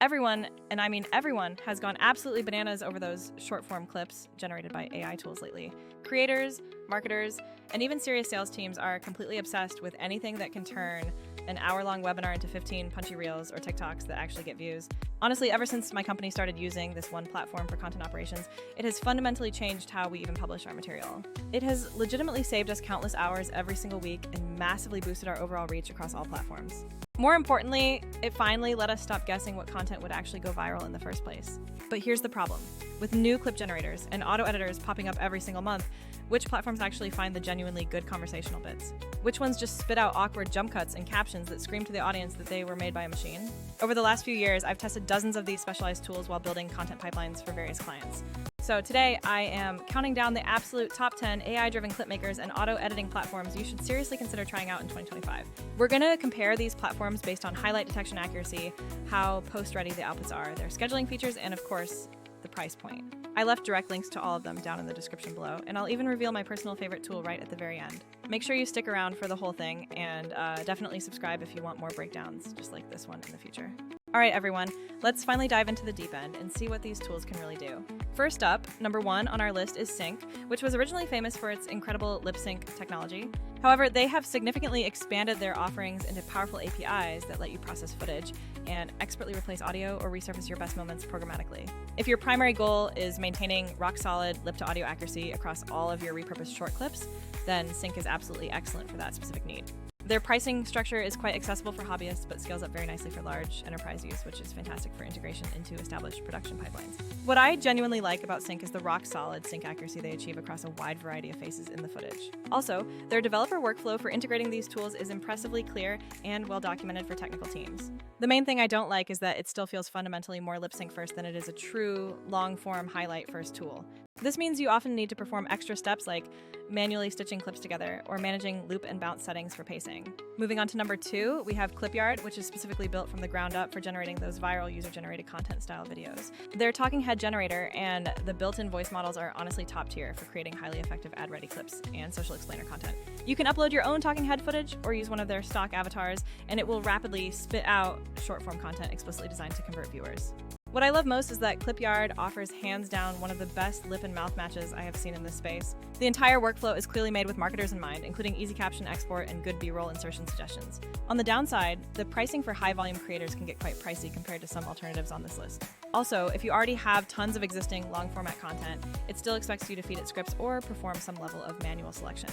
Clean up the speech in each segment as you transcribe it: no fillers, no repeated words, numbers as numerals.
Everyone, and I mean everyone, has gone absolutely bananas over those short-form clips generated by AI tools lately. Creators, marketers, and even serious sales teams are completely obsessed with anything that can turn an hour-long webinar into 15 punchy reels or TikToks that actually get views. Honestly, ever since my company started using this one platform for content operations, it has fundamentally changed how we even publish our material. It has legitimately saved us countless hours every single week and massively boosted our overall reach across all platforms. More importantly, it finally let us stop guessing what content would actually go viral in the first place. But here's the problem. With new clip generators and auto editors popping up every single month, which platforms actually find the genuinely good conversational bits? Which ones just spit out awkward jump cuts and captions that scream to the audience that they were made by a machine? Over the last few years, I've tested dozens of these specialized tools while building content pipelines for various clients. So today, I am counting down the absolute top 10 AI-driven clipmakers and auto-editing platforms you should seriously consider trying out in 2025. We're going to compare these platforms based on highlight detection accuracy, how post-ready the outputs are, their scheduling features, and of course, the price point. I left direct links to all of them down in the description below, and I'll even reveal my personal favorite tool right at the very end. Make sure you stick around for the whole thing, and definitely subscribe if you want more breakdowns just like this one in the future. All right, everyone, let's finally dive into the deep end and see what these tools can really do. First up, number 1 on our list is Sync, which was originally famous for its incredible lip sync technology. However, they have significantly expanded their offerings into powerful APIs that let you process footage and expertly replace audio or resurface your best moments programmatically. If your primary goal is maintaining rock-solid lip-to-audio accuracy across all of your repurposed short clips, then Sync is absolutely excellent for that specific need. Their pricing structure is quite accessible for hobbyists, but scales up very nicely for large enterprise use, which is fantastic for integration into established production pipelines. What I genuinely like about Sync is the rock-solid sync accuracy they achieve across a wide variety of faces in the footage. Also, their developer workflow for integrating these tools is impressively clear and well-documented for technical teams. The main thing I don't like is that it still feels fundamentally more lip-sync first than it is a true, long-form highlight first tool. This means you often need to perform extra steps like manually stitching clips together or managing loop and bounce settings for pacing. Moving on to number 2, we have Clipyard, which is specifically built from the ground up for generating those viral user-generated content style videos. Their talking head generator and the built-in voice models are honestly top tier for creating highly effective ad-ready clips and social explainer content. You can upload your own talking head footage or use one of their stock avatars, and it will rapidly spit out short-form content explicitly designed to convert viewers. What I love most is that Clipyard offers hands down one of the best lip and mouth matches I have seen in this space. The entire workflow is clearly made with marketers in mind, including easy caption export and good B-roll insertion suggestions. On the downside, the pricing for high volume creators can get quite pricey compared to some alternatives on this list. Also, if you already have tons of existing long format content, it still expects you to feed it scripts or perform some level of manual selection.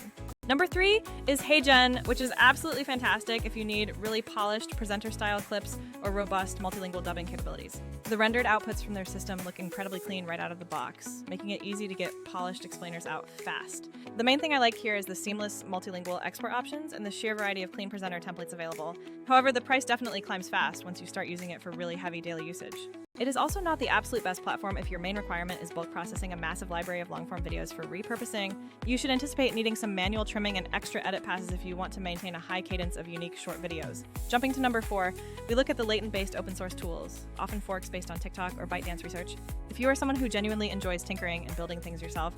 Number 3 is HeyGen, which is absolutely fantastic if you need really polished presenter-style clips or robust multilingual dubbing capabilities. The rendered outputs from their system look incredibly clean right out of the box, making it easy to get polished explainers out fast. The main thing I like here is the seamless multilingual export options and the sheer variety of clean presenter templates available. However, the price definitely climbs fast once you start using it for really heavy daily usage. It is also not the absolute best platform if your main requirement is bulk processing a massive library of long-form videos for repurposing. You should anticipate needing some manual trimming and extra edit passes if you want to maintain a high cadence of unique short videos. Jumping to number 4, we look at the latent-based open source tools, often forks based on TikTok or ByteDance research. If you are someone who genuinely enjoys tinkering and building things yourself,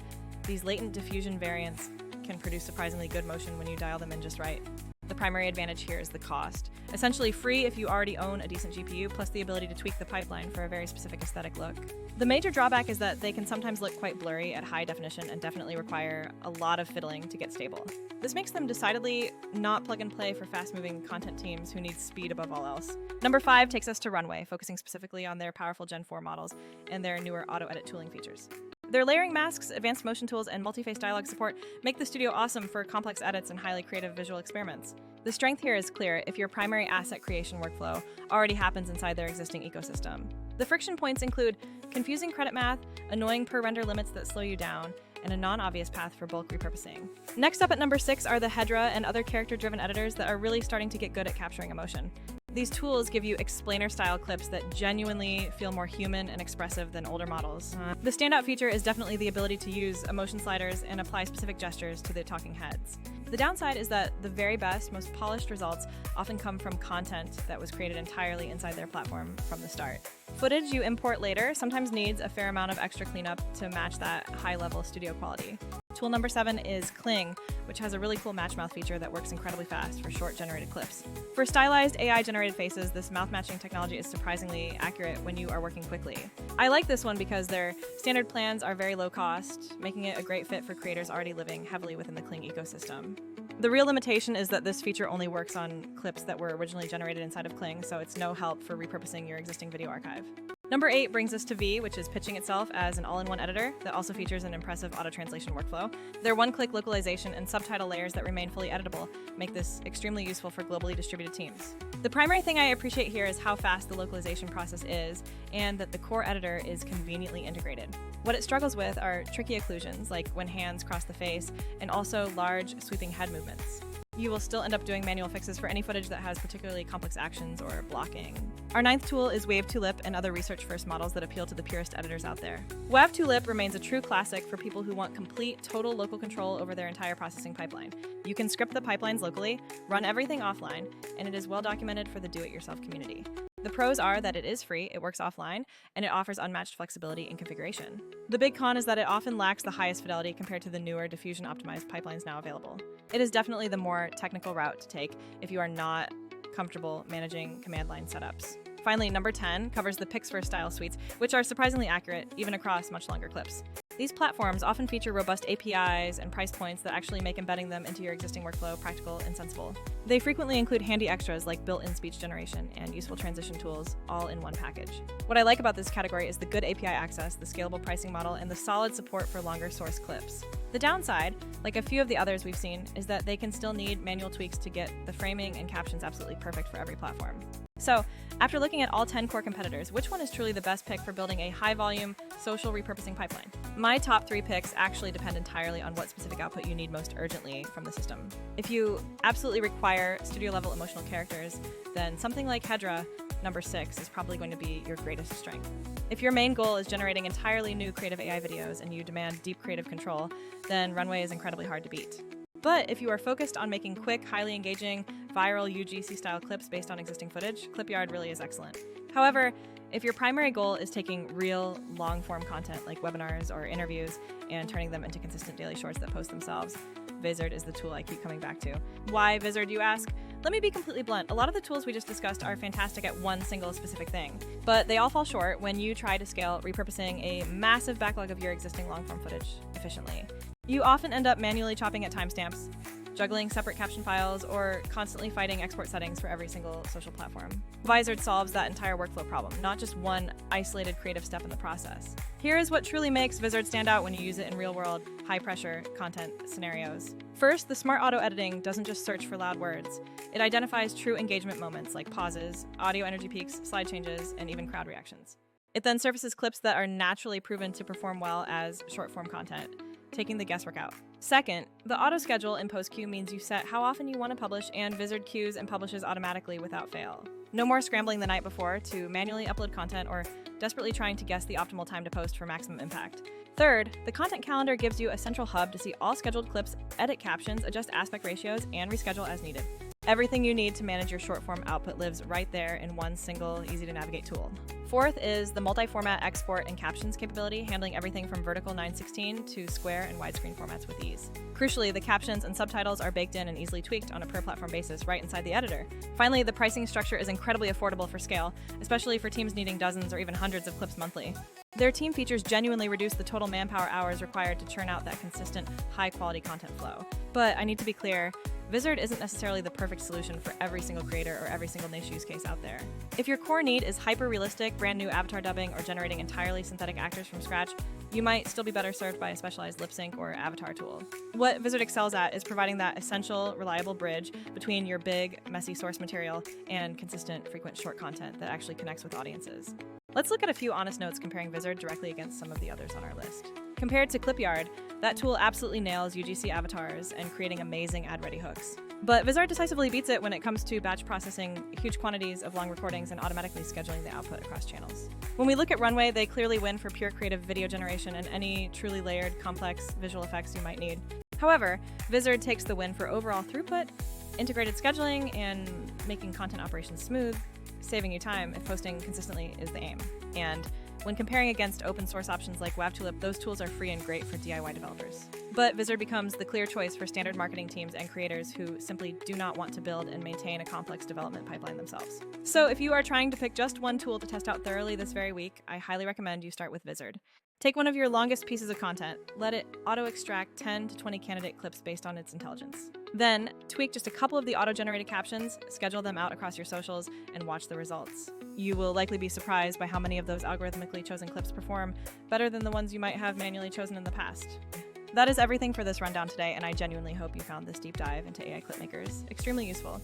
these latent diffusion variants can produce surprisingly good motion when you dial them in just right. The primary advantage here is the cost. Essentially free if you already own a decent GPU, plus the ability to tweak the pipeline for a very specific aesthetic look. The major drawback is that they can sometimes look quite blurry at high definition and definitely require a lot of fiddling to get stable. This makes them decidedly not plug and play for fast-moving content teams who need speed above all else. Number 5 takes us to Runway, focusing specifically on their powerful Gen 4 models and their newer auto-edit tooling features. Their layering masks, advanced motion tools, and multi-face dialogue support make the studio awesome for complex edits and highly creative visual experiments. The strength here is clear if your primary asset creation workflow already happens inside their existing ecosystem. The friction points include confusing credit math, annoying per-render limits that slow you down, and a non-obvious path for bulk repurposing. Next up at number 6 are the Hedra and other character-driven editors that are really starting to get good at capturing emotion. These tools give you explainer-style clips that genuinely feel more human and expressive than older models. The standout feature is definitely the ability to use emotion sliders and apply specific gestures to the talking heads. The downside is that the very best, most polished results often come from content that was created entirely inside their platform from the start. Footage you import later sometimes needs a fair amount of extra cleanup to match that high-level studio quality. Tool number 7 is Cling, which has a really cool match mouth feature that works incredibly fast for short-generated clips. For stylized AI-generated faces, this mouth matching technology is surprisingly accurate when you are working quickly. I like this one because their standard plans are very low cost, making it a great fit for creators already living heavily within the Cling ecosystem. The real limitation is that this feature only works on clips that were originally generated inside of Cling, so it's no help for repurposing your existing video archive. Number 8 brings us to V, which is pitching itself as an all-in-one editor that also features an impressive auto-translation workflow. Their one-click localization and subtitle layers that remain fully editable make this extremely useful for globally distributed teams. The primary thing I appreciate here is how fast the localization process is, and that the core editor is conveniently integrated. What it struggles with are tricky occlusions, like when hands cross the face, and also large, sweeping head movements. You will still end up doing manual fixes for any footage that has particularly complex actions or blocking. Our 9th tool is Wave2Lip and other research-first models that appeal to the purest editors out there. Wave2Lip remains a true classic for people who want complete, total local control over their entire processing pipeline. You can script the pipelines locally, run everything offline, and it is well documented for the do-it-yourself community. The pros are that it is free, it works offline, and it offers unmatched flexibility in configuration. The big con is that it often lacks the highest fidelity compared to the newer diffusion-optimized pipelines now available. It is definitely the more technical route to take if you are not comfortable managing command line setups. Finally, number 10 covers the Pixver style suites, which are surprisingly accurate even across much longer clips. These platforms often feature robust APIs and price points that actually make embedding them into your existing workflow practical and sensible. They frequently include handy extras like built-in speech generation and useful transition tools, all in one package. What I like about this category is the good API access, the scalable pricing model, and the solid support for longer source clips. The downside, like a few of the others we've seen, is that they can still need manual tweaks to get the framing and captions absolutely perfect for every platform. So, after looking at all 10 core competitors, which one is truly the best pick for building a high-volume, social repurposing pipeline? My top 3 picks actually depend entirely on what specific output you need most urgently from the system. If you absolutely require studio-level emotional characters, then something like Hedra, number 6, is probably going to be your greatest strength. If your main goal is generating entirely new creative AI videos and you demand deep creative control, then Runway is incredibly hard to beat. But if you are focused on making quick, highly engaging, viral UGC-style clips based on existing footage, Clipyard really is excellent. However, if your primary goal is taking real, long-form content like webinars or interviews and turning them into consistent daily shorts that post themselves, Vizard is the tool I keep coming back to. Why Vizard, you ask? Let me be completely blunt. A lot of the tools we just discussed are fantastic at one single specific thing, but they all fall short when you try to scale repurposing a massive backlog of your existing long-form footage efficiently. You often end up manually chopping at timestamps, juggling separate caption files, or constantly fighting export settings for every single social platform. Vizard solves that entire workflow problem, not just one isolated creative step in the process. Here is what truly makes Vizard stand out when you use it in real-world, high-pressure content scenarios. First, the smart auto-editing doesn't just search for loud words. It identifies true engagement moments like pauses, audio energy peaks, slide changes, and even crowd reactions. It then surfaces clips that are naturally proven to perform well as short-form content, taking the guesswork out. Second, the auto schedule in post queue means you set how often you want to publish, and Vizard queues and publishes automatically without fail. No more scrambling the night before to manually upload content or desperately trying to guess the optimal time to post for maximum impact. Third, the content calendar gives you a central hub to see all scheduled clips, edit captions, adjust aspect ratios, and reschedule as needed. Everything you need to manage your short-form output lives right there in one single, easy-to-navigate tool. Fourth is the multi-format export and captions capability, handling everything from vertical 9:16 to square and widescreen formats with ease. Crucially, the captions and subtitles are baked in and easily tweaked on a per-platform basis right inside the editor. Finally, the pricing structure is incredibly affordable for scale, especially for teams needing dozens or even hundreds of clips monthly. Their team features genuinely reduce the total manpower hours required to churn out that consistent, high-quality content flow. But I need to be clear, Vizard isn't necessarily the perfect solution for every single creator or every single niche use case out there. If your core need is hyper-realistic, brand new avatar dubbing, or generating entirely synthetic actors from scratch, you might still be better served by a specialized lip sync or avatar tool. What Vizard excels at is providing that essential, reliable bridge between your big, messy source material and consistent, frequent short content that actually connects with audiences. Let's look at a few honest notes comparing Vizard directly against some of the others on our list. Compared to Clipyard, that tool absolutely nails UGC avatars and creating amazing ad-ready hooks. But Vizard decisively beats it when it comes to batch processing huge quantities of long recordings and automatically scheduling the output across channels. When we look at Runway, they clearly win for pure creative video generation and any truly layered, complex visual effects you might need. However, Vizard takes the win for overall throughput, integrated scheduling, and making content operations smooth, saving you time if posting consistently is the aim. And when comparing against open source options like WebTulip, those tools are free and great for DIY developers. But Vizard becomes the clear choice for standard marketing teams and creators who simply do not want to build and maintain a complex development pipeline themselves. So if you are trying to pick just one tool to test out thoroughly this very week, I highly recommend you start with Vizard. Take one of your longest pieces of content, let it auto-extract 10 to 20 candidate clips based on its intelligence. Then, tweak just a couple of the auto-generated captions, schedule them out across your socials, and watch the results. You will likely be surprised by how many of those algorithmically chosen clips perform better than the ones you might have manually chosen in the past. That is everything for this rundown today, and I genuinely hope you found this deep dive into AI clip makers extremely useful.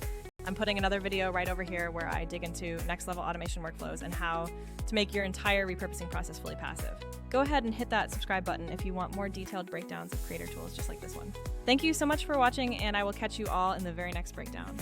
I'm putting another video right over here where I dig into next-level automation workflows and how to make your entire repurposing process fully passive. Go ahead and hit that subscribe button if you want more detailed breakdowns of creator tools just like this one. Thank you so much for watching, and I will catch you all in the very next breakdown.